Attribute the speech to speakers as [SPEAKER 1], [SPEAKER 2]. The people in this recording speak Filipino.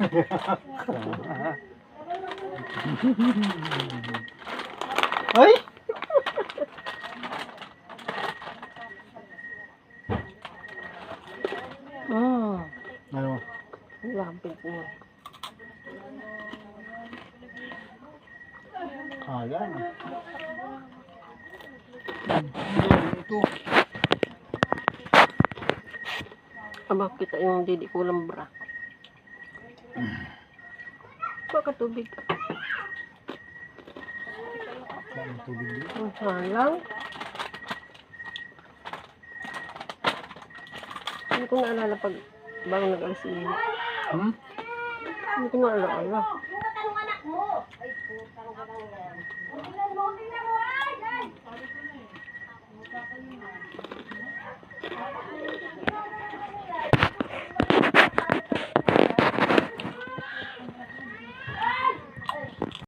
[SPEAKER 1] Ay! Ano?
[SPEAKER 2] Lapit mo.
[SPEAKER 1] Ayan. Ito.
[SPEAKER 2] Aba, kita yung didi ko lang bra. Baka tubig.
[SPEAKER 1] Ang tubig dito.
[SPEAKER 2] Ang salang. Hindi ko naalala pag bago nag-alas ini. Hindi ko naalala.